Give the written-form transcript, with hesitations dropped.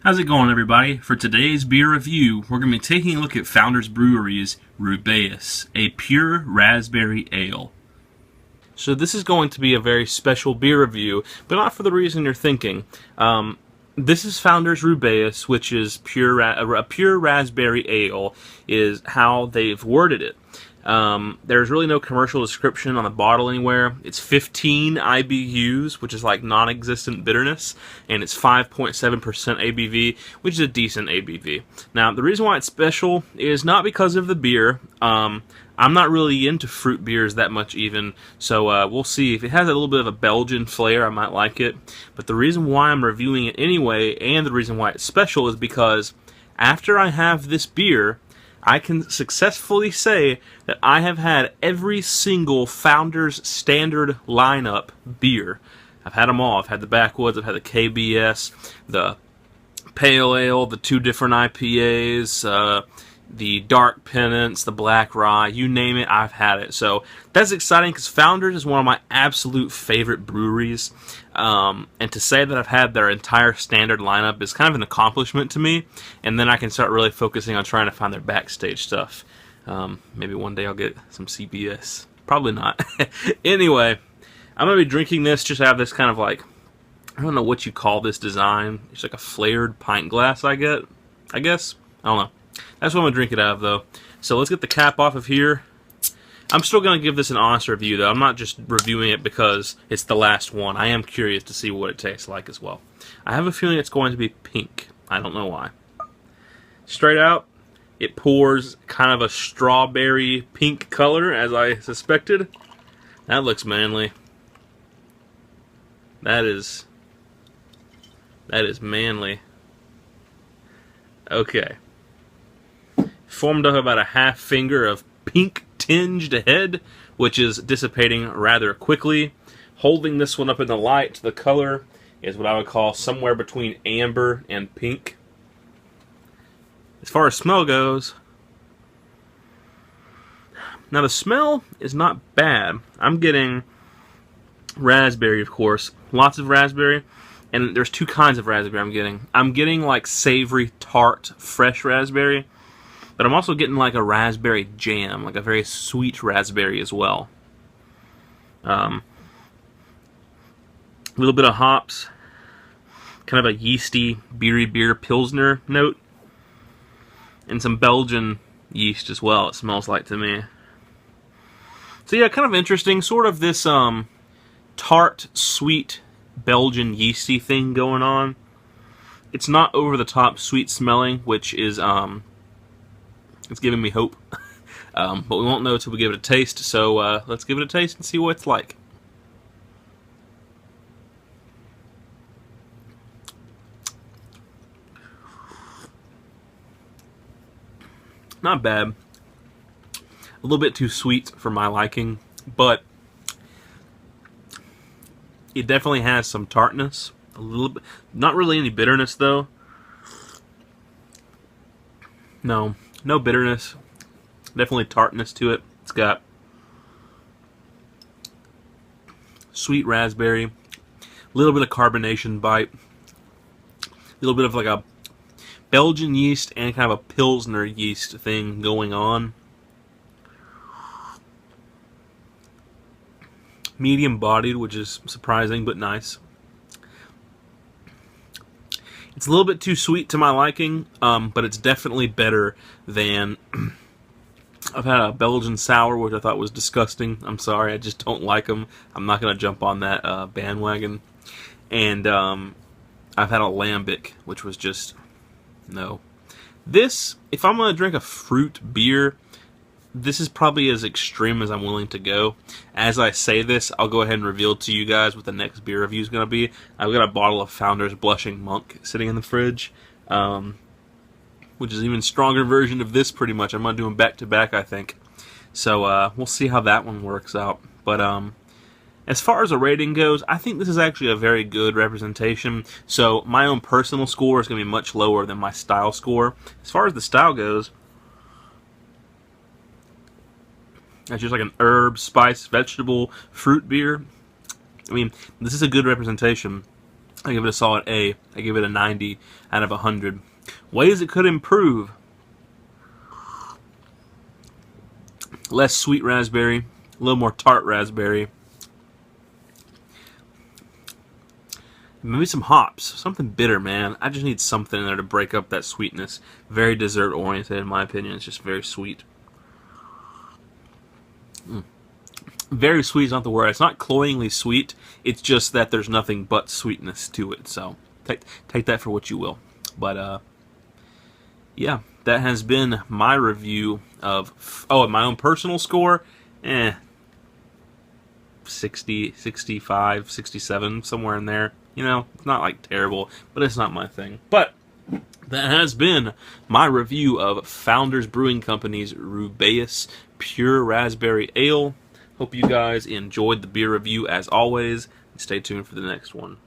How's it going, everybody? For today's beer review, we're going to be taking a look at Founders Brewery's Rubaeus, a pure raspberry ale. So this is going to be a very special beer review, but not for the reason you're thinking. This is Founders Rubaeus, which is a pure raspberry ale, is how they've worded it. There's really no commercial description on the bottle anywhere. It's 15 IBUs, which is like non-existent bitterness, and it's 5.7% ABV, which is a decent ABV. Now, the reason why it's special is not because of the beer. I'm not really into fruit beers that much even, so we'll see. If it has a little bit of a Belgian flair, I might like it. But the reason why I'm reviewing it anyway, and the reason why it's special, is because after I have this beer, I can successfully say that I have had every single Founders Standard lineup beer. I've had them all. I've had the Backwoods, I've had the KBS, the Pale Ale, the two different IPAs, the Dark Penance, the Black Rye, you name it, I've had it. So that's exciting because Founders is one of my absolute favorite breweries. And to say that I've had their entire standard lineup is kind of an accomplishment to me. And then I can start really focusing on trying to find their backstage stuff. Maybe one day I'll get some CBS. Probably not. Anyway, I'm going to be drinking this, just have this kind of like, I don't know what you call this design. It's like a flared pint glass, I guess. I don't know. That's what I'm going to drink it out of, though. So let's get the cap off of here. I'm still going to give this an honest review, though. I'm not just reviewing it because it's the last one. I am curious to see what it tastes like as well. I have a feeling it's going to be pink. I don't know why. Straight out, it pours kind of a strawberry pink color, as I suspected. That looks manly. That is manly. Okay. Formed up about a half finger of pink tinged head, which is dissipating rather quickly. Holding this one up in the light, the color is what I would call somewhere between amber and pink. As far as smell goes, now the smell is not bad. I'm getting raspberry, of course, lots of raspberry, and there's two kinds of raspberry I'm getting. I'm getting like savory, tart, fresh raspberry, but I'm also getting like a raspberry jam, like a very sweet raspberry as well. A little bit of hops, kind of a yeasty, beery beer pilsner note, and some Belgian yeast as well, it smells like to me. So yeah, kind of interesting, sort of this tart, sweet, Belgian yeasty thing going on. It's not over the top sweet smelling, which is it's giving me hope. But we won't know until we give it a taste, so let's give it a taste and see what it's like. Not bad. A little bit too sweet for my liking, but it definitely has some tartness. A little bit, not really any bitterness though. No bitterness. Definitely tartness to it. It's got sweet raspberry, a little bit of carbonation bite, a little bit of like a Belgian yeast and kind of a Pilsner yeast thing going on. Medium bodied, which is surprising but nice. It's a little bit too sweet to my liking, but it's definitely better than... I've had a Belgian sour, which I thought was disgusting. I'm sorry, I just don't like them. I'm not going to jump on that bandwagon. And I've had a lambic, which was just... no. This, if I'm going to drink a fruit beer, this is probably as extreme as I'm willing to go. As I say this, I'll go ahead and reveal to you guys what the next beer review is going to be. I've got a bottle of Founders Blushing Monk sitting in the fridge, which is an even stronger version of this pretty much. I'm going to do them back to back, I think. So we'll see how that one works out. But as far as a rating goes, I think this is actually a very good representation. So my own personal score is going to be much lower than my style score. As far as the style goes, it's just like an herb, spice, vegetable, fruit beer. I mean, this is a good representation. I give it a solid A. I give it a 90 out of 100. Ways it could improve. Less sweet raspberry, a little more tart raspberry. Maybe some hops, something bitter, man. I just need something in there to break up that sweetness. Very dessert oriented, in my opinion. It's just very sweet. Very sweet is not the word. It's not cloyingly sweet. It's just that there's nothing but sweetness to it. So take that for what you will. But yeah, that has been my review of. Oh, my own personal score, 60, 65, 67, somewhere in there. You know, it's not like terrible, but it's not my thing. But that has been my review of Founders Brewing Company's Rubaeus Pure Raspberry Ale. Hope you guys enjoyed the beer review as always. Stay tuned for the next one.